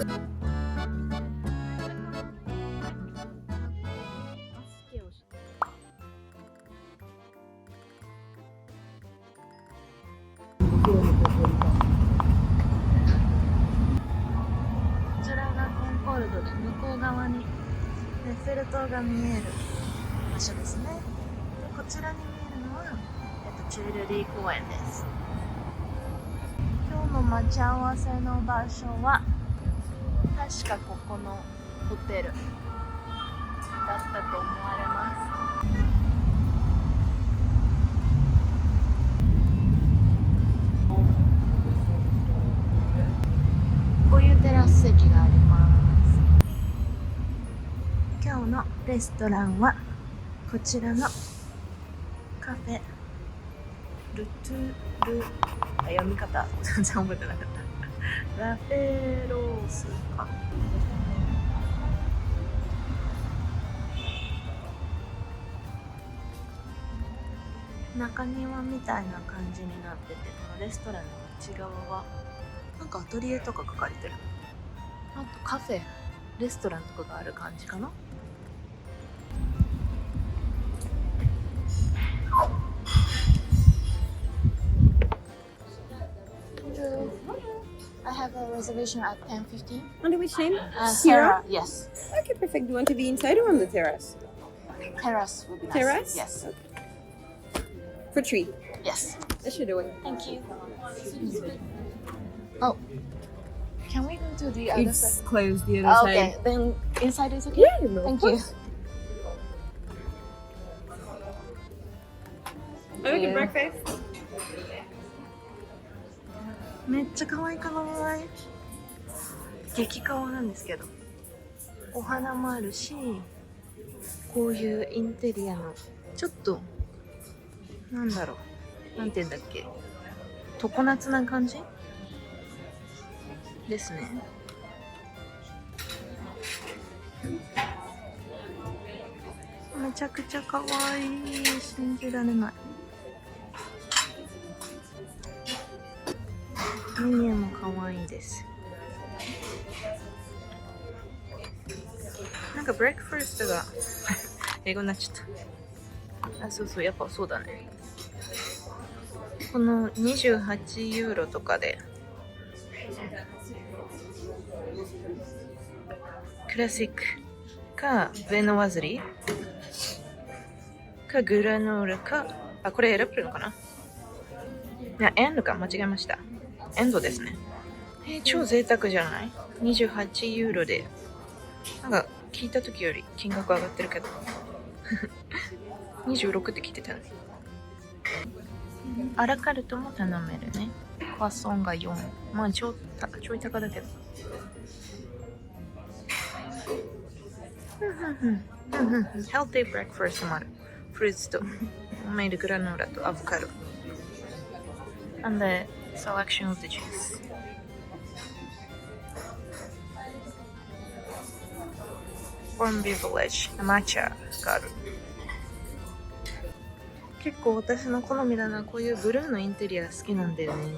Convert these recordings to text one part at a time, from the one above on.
ちらがコンコルドで、向こう側にエッフェル塔が見える場所ですね。でこちらに見えるのは、チュールリー公園です。今日の待ち合わせの場所は確かここのホテルだったと思われます。こういうテラス席があります。今日のレストランはこちらのカフェルトゥル、読み方全然覚えてなかった。ラフェロースか。中庭みたいな感じになってて、このレストランの内側はなんかアトリエとか書かれてる。あとカフェ、レストランとかがある感じかな。I have a reservation at 10:15. Under which name? Sarah. Yes. Okay, perfect. Do you want to be inside or on the terrace? Terrace would be nice. Terrace? Yes. Okay. For 3. Yes. That should do it. Thank you. Oh, can we go to the other It's side? closed the other Okay, side. then inside is okay? Yeah, no, Thank of you. course. Oh, we can breakfast. めっちゃ可愛いかわいい。激可愛なんですけど、お花もあるし、こういうインテリアのちょっとなんだろう、なんて言うんだっけ、常夏な感じですね。めちゃくちゃ可愛い、信じられない。メニューも可愛いです。なんかブレックファーストが英語になっちゃった。あ、そうそう、やっぱそうだね。この28ユーロとかでクラシックかベノワズリかグラノーラか、あ、これ選べるのかな。いや、エンドか、間違えました。エンドですね。超贅沢じゃない？ 28 ユーロで。なんか聞いた時より金額上がってるけど26って聞いてたのに。アラカルトも頼めるね。クワッソンが4。まあちょい高だけど。ヘルティーブレックファーストもある。フルーツとメイドグラノーラとアボカド。And the selection of the juice. Warm beverage, matcha がある。結構私の好みだな。こういうブルーのインテリア好きなんだよね。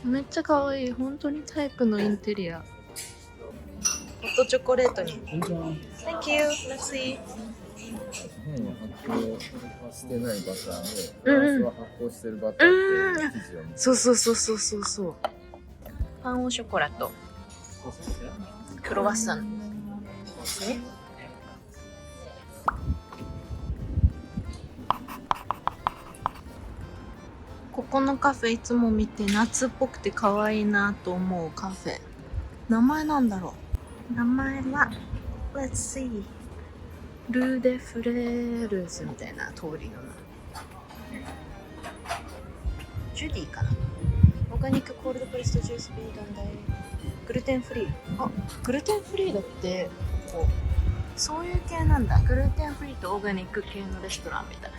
めっちゃ可愛い。本当にタイプのインテリア。ホットチョコレートに。Thank you. Let's see. 発酵してないバターで、フランスは発酵してるバターって生地を見て、そう。パンオショコラとクロワッサンですね。ここのカフェいつも見て夏っぽくて可愛いなと思うカフェ。名前なんだろう。名前は Let's see ルーデフレールズみたいな通りのジュディかな。オーガニックコールドプレストジュースビーガンダイグルテンフリー。あ、グルテンフリーだって。こうそういう系なんだ。グルテンフリーとオーガニック系のレストランみたいな。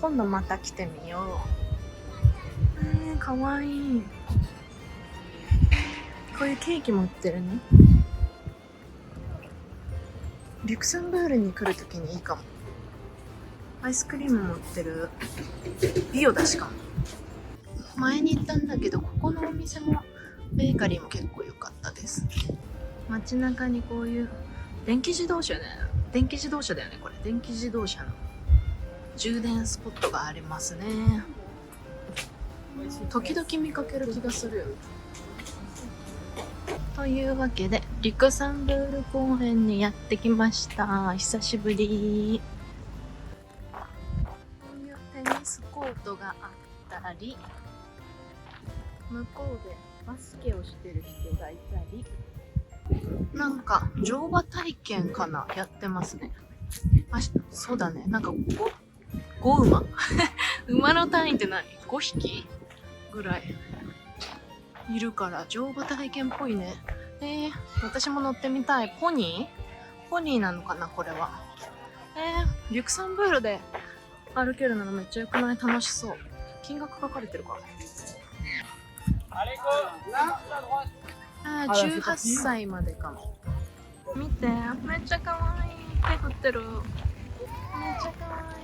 今度また来てみよう。かわいい。こういうケーキも売ってるね。リュクセンブールに来るときにいいかも。アイスクリームも売ってる。ビオだしかも。前に行ったんだけど、ここのお店もベーカリーも結構良かったです。街中にこういう電気自動車だよね。電気自動車だよねこれ。電気自動車の充電スポットがありますね。時々見かける気がするよ。というわけでリュクセンブール公園にやってきました。久しぶり。こういうテニスコートがあったり、向こうでバスケをしてる人がいたり、なんか乗馬体験かなやってますね。あ、そうだね。なんか5馬馬の単位って何 ?5 匹ぐらいいるから乗馬体験っぽいね。私も乗ってみたい。ポニーなのかなこれは。リュクセンブールで歩けるならめっちゃよくない？楽しそう。金額書かれてるかな。18歳までかも。見て、めっちゃ可愛い。手振ってる。めっちゃ可愛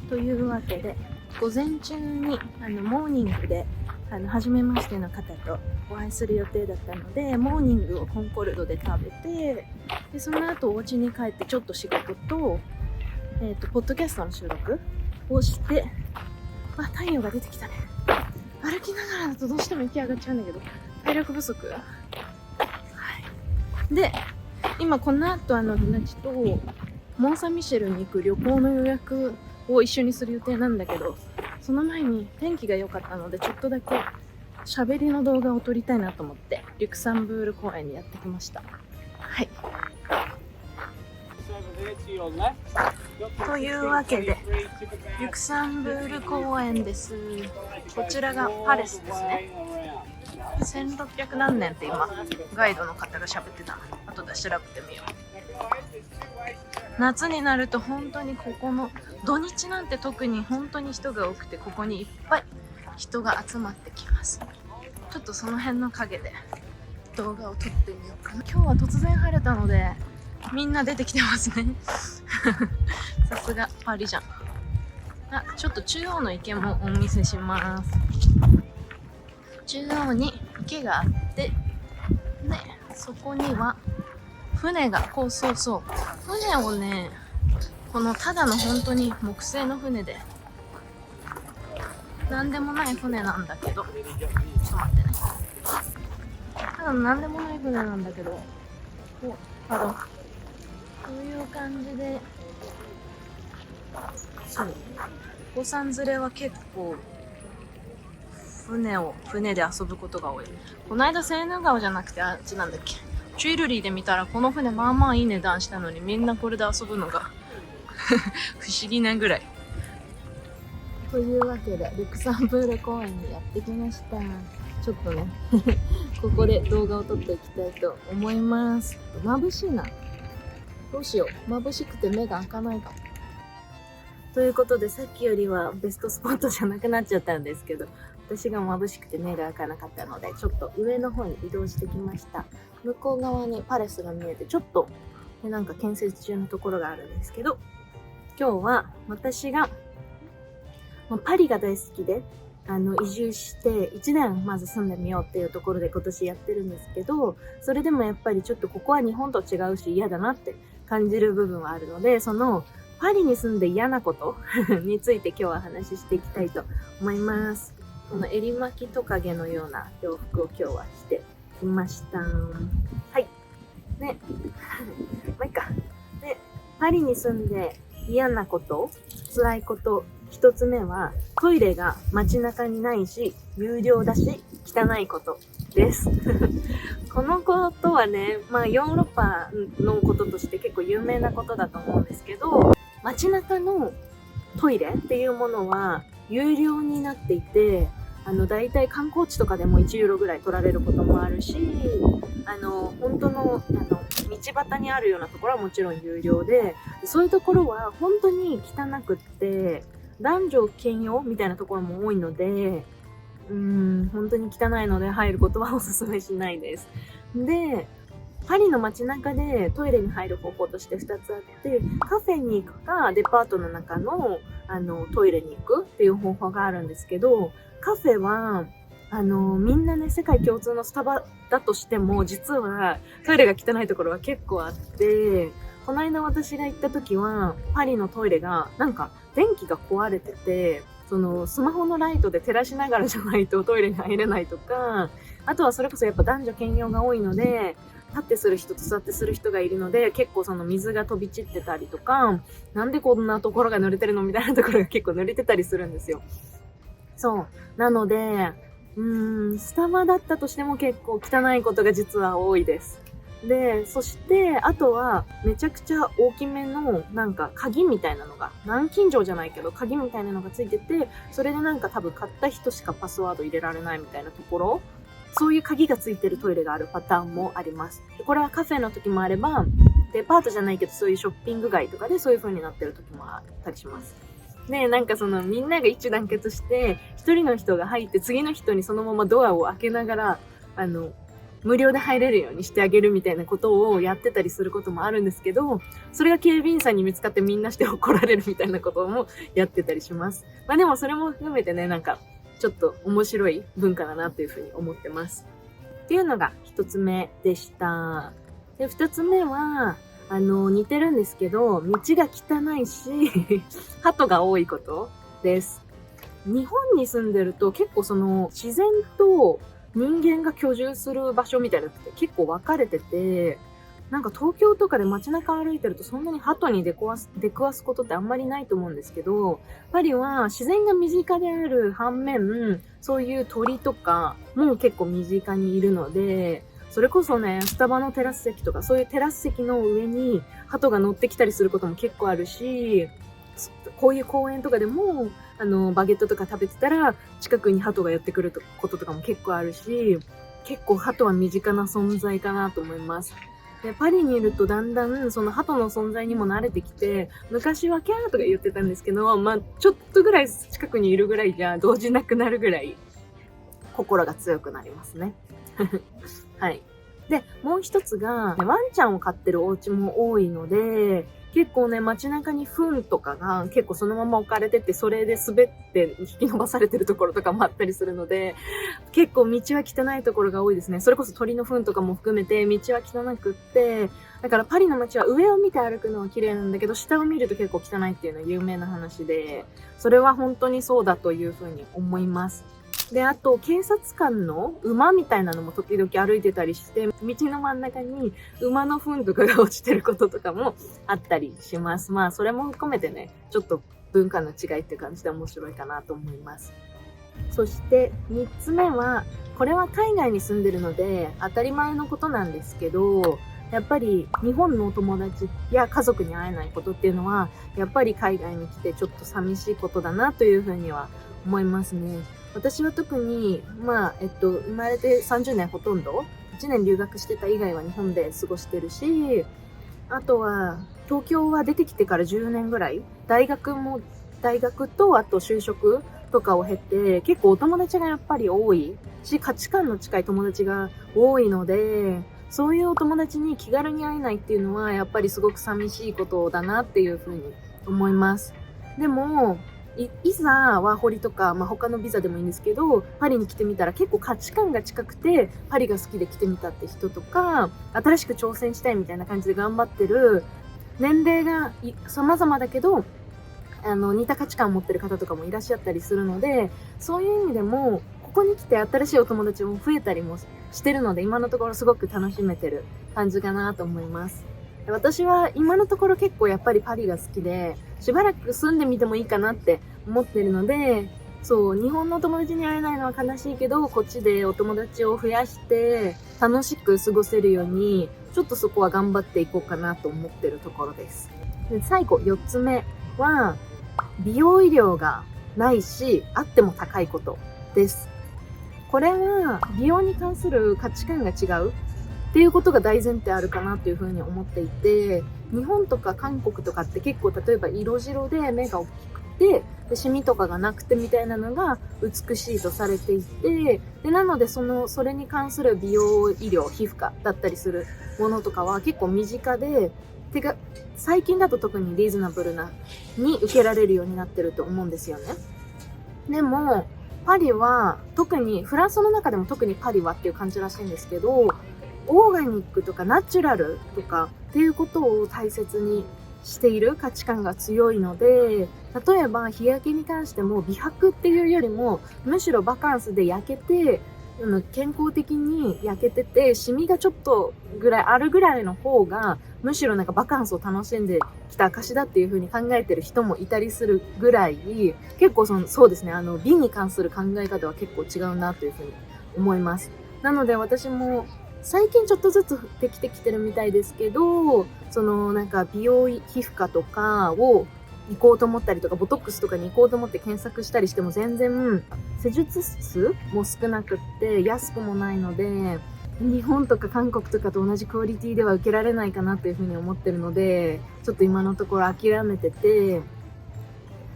い。というわけで、午前中にモーニングで初めましての方とお会いする予定だったので、モーニングをコンコルドで食べて、でその後お家に帰ってちょっと仕事と、ポッドキャストの収録をして、太陽が出てきたね。歩きながらだとどうしても息上がっちゃうんだけど、体力不足。はい。で、今この後友達とモン・サン・ミシェルに行く旅行の予約を一緒にする予定なんだけど、その前に天気が良かったのでちょっとだけ喋りの動画を撮りたいなと思ってリュクセンブール公園にやってきました。はい。というわけでリュクセンブール公園です。こちらがパレスですね。1600何年って今ガイドの方が喋ってた。後で調べてみよう。夏になると本当にここの土日なんて特に本当に人が多くて、ここにいっぱい人が集まってきます。ちょっとその辺の陰で動画を撮ってみようかな。今日は突然晴れたのでみんな出てきてますねさすがパリじゃん。ちょっと中央の池もお見せします。中央に池があって、でそこには船が、そう船をね、このただの本当に木製の船で、なんでもない船なんだけど、ちょっと待ってね。ただのなんでもない船なんだけど、こういう感じで、そう、お子さん連れは結構船で遊ぶことが多い。この間セーヌ川じゃなくてあっちなんだっけ、チュイルリーで見たらこの船まあまあいい値段したのに、みんなこれで遊ぶのが不思議なぐらい。というわけでリュクセンブール公園にやってきました。ちょっとねここで動画を撮っていきたいと思います。眩しいな。どうしよう。眩しくて目が開かないかも。ということで、さっきよりはベストスポットじゃなくなっちゃったんですけど、私が眩しくて目が開かなかったので、ちょっと上の方に移動してきました。向こう側にパレスが見えて、ちょっとなんか建設中のところがあるんですけど、今日は私がパリが大好きで移住して1年まず住んでみようっていうところで今年やってるんですけど、それでもやっぱりちょっとここは日本と違うし嫌だなって感じる部分はあるので、そのパリに住んで嫌なことについて今日は話していきたいと思います。この襟巻きトカゲのような洋服を今日は着てきました。はい。ね。まあ、いいか。で、パリに住んで嫌なこと、辛いこと、一つ目はトイレが街中にないし、有料だし、汚いことです。このことはね、まあヨーロッパのこととして結構有名なことだと思うんですけど、街中のトイレっていうものは有料になっていて、だいたい観光地とかでも1ユーロぐらい取られることもあるし、本当の道端にあるようなところはもちろん有料で、そういうところは本当に汚くって男女兼用みたいなところも多いので、本当に汚いので入ることはおすすめしないです。で、パリの街中でトイレに入る方法として2つあって、カフェに行くか、デパートの中の、トイレに行くっていう方法があるんですけど、カフェは、みんなね、世界共通のスタバだとしても、実はトイレが汚いところは結構あって、この間私が行った時は、パリのトイレが、なんか、電気が壊れてて、スマホのライトで照らしながらじゃないとトイレに入れないとか、あとはそれこそやっぱ男女兼用が多いので、立ってする人と座ってする人がいるので、結構水が飛び散ってたりとか、なんでこんなところが濡れてるのみたいなところが結構濡れてたりするんですよ。そう。なので、スタバだったとしても結構汚いことが実は多いです。で、そして、あとは、めちゃくちゃ大きめの、なんか、鍵みたいなのが、南京錠じゃないけど、鍵みたいなのがついてて、それでなんか多分買った人しかパスワード入れられないみたいなところ、そういう鍵がついてるトイレがあるパターンもあります。これはカフェの時もあれば、デパートじゃないけど、そういうショッピング街とかでそういう風になってる時もあったりします。で、なんかみんなが一致団結して、一人の人が入って、次の人にそのままドアを開けながら、無料で入れるようにしてあげるみたいなことをやってたりすることもあるんですけど、それが警備員さんに見つかってみんなして怒られるみたいなこともやってたりします。まあでもそれも含めてね、なんか、ちょっと面白い文化だなというふうに思ってます。っていうのが一つ目でした。で、二つ目は、似てるんですけど、道が汚いし、鳩が多いことです。日本に住んでると結構自然と人間が居住する場所みたいなのって結構分かれてて、なんか東京とかで街中歩いてるとそんなに鳩に出くわすことってあんまりないと思うんですけど、パリは自然が身近である反面、そういう鳥とかも結構身近にいるので、それこそね、スタバのテラス席とか、そういうテラス席の上に鳩が乗ってきたりすることも結構あるし、こういう公園とかでも、バゲットとか食べてたら、近くに鳩が寄ってくることとかも結構あるし、結構鳩は身近な存在かなと思います。で、パリにいるとだんだんその鳩の存在にも慣れてきて、昔はキャーとか言ってたんですけど、まあちょっとぐらい近くにいるぐらいじゃ動じなくなるぐらい心が強くなりますね。はい。で、もう一つが、ワンちゃんを飼ってるお家も多いので、結構ね、街中に糞とかが結構そのまま置かれてて、それで滑って引き伸ばされてるところとかもあったりするので、結構道は汚いところが多いですね。それこそ鳥の糞とかも含めて道は汚くって、だからパリの街は上を見て歩くのは綺麗なんだけど、下を見ると結構汚いっていうのは有名な話で、それは本当にそうだというふうに思います。で、あと、警察官の馬みたいなのも時々歩いてたりして、道の真ん中に馬の糞とかが落ちてることとかもあったりします。まあ、それも含めてね、ちょっと文化の違いっていう感じで面白いかなと思います。そして、3つ目は、これは海外に住んでるので、当たり前のことなんですけど、やっぱり日本のお友達や家族に会えないことっていうのは、やっぱり海外に来てちょっと寂しいことだなというふうには思いますね。私は特に、生まれて30年ほとんど、1年留学してた以外は日本で過ごしてるし、あとは、東京は出てきてから10年ぐらい、大学と、あと就職とかを経て、結構お友達がやっぱり多いし、価値観の近い友達が多いので、そういうお友達に気軽に会えないっていうのは、やっぱりすごく寂しいことだなっていうふうに思います。でも、いざワーホリとか、他のビザでもいいんですけど、パリに来てみたら結構価値観が近くて、パリが好きで来てみたって人とか、新しく挑戦したいみたいな感じで頑張ってる、年齢が様々だけど、似た価値観を持ってる方とかもいらっしゃったりするので、そういう意味でも、ここに来て新しいお友達も増えたりもしてるので、今のところすごく楽しめてる感じかなと思います。私は今のところ結構やっぱりパリが好きで、しばらく住んでみてもいいかなって思ってるので、そう、日本の友達に会えないのは悲しいけど、こっちでお友達を増やして楽しく過ごせるように、ちょっとそこは頑張っていこうかなと思ってるところです。で、最後、4つ目は、美容医療がないし、あっても高いことです。これは、美容に関する価値観が違うっていうことが大前提あるかなというふうに思っていて、日本とか韓国とかって結構例えば色白で目が大きくて、でシミとかがなくてみたいなのが美しいとされていて、でなのでそれに関する美容医療、皮膚科だったりするものとかは結構身近で、最近だと特にリーズナブルなに受けられるようになってると思うんですよね。でもパリは特にフランスの中でも特にパリはっていう感じらしいんですけど、オーガニックとかナチュラルとかっていうことを大切にしている価値観が強いので、例えば日焼けに関しても美白っていうよりもむしろバカンスで焼けて健康的に焼けててシミがちょっとぐらいあるぐらいの方がむしろなんかバカンスを楽しんできた証だっていう風に考えてる人もいたりするぐらい、結構そうですね、美に関する考え方は結構違うなという風に思います。なので私も最近ちょっとずつできてきてるみたいですけど、なんか美容皮膚科とかを行こうと思ったりとか、ボトックスとかに行こうと思って検索したりしても全然施術数も少なくって安くもないので、日本とか韓国とかと同じクオリティでは受けられないかなというふうに思ってるので、ちょっと今のところ諦めてて、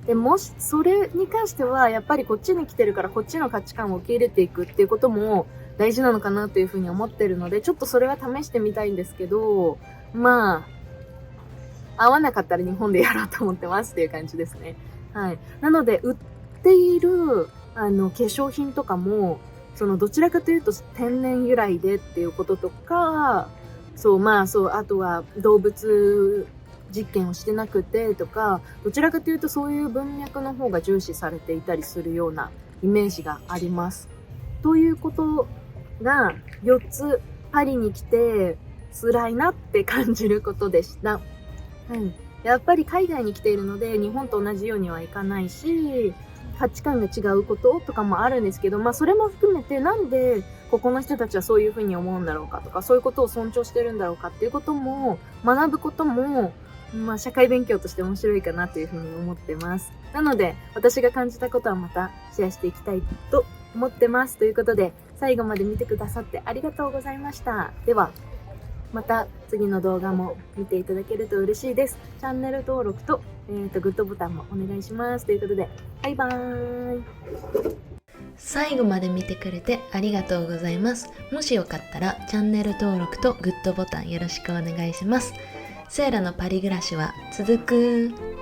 でもしそれに関してはやっぱりこっちに来てるからこっちの価値観を受け入れていくっていうことも大事なのかなというふうに思ってるので、ちょっとそれは試してみたいんですけど、まあ合わなかったら日本でやろうと思ってますっていう感じですね。はい。なので売っている化粧品とかもどちらかというと天然由来でっていうこととか、あとは動物実験をしてなくてとか、どちらかというとそういう文脈の方が重視されていたりするようなイメージがあります。ということが4つパリに来て辛いなって感じることでした。やっぱり海外に来ているので日本と同じようにはいかないし、価値観が違うこととかもあるんですけど、それも含めてなんでここの人たちはそういうふうに思うんだろうかとか、そういうことを尊重してるんだろうかっていうことも学ぶことも、社会勉強として面白いかなというふうに思ってます。なので私が感じたことはまたシェアしていきたいと思ってます。ということで最後まで見てくださってありがとうございました。ではまた次の動画も見ていただけると嬉しいです。チャンネル登録と、グッドボタンもお願いします。ということで、バイバーイ。最後まで見てくれてありがとうございます。もしよかったらチャンネル登録とグッドボタンよろしくお願いします。セイラのパリ暮らしは続く。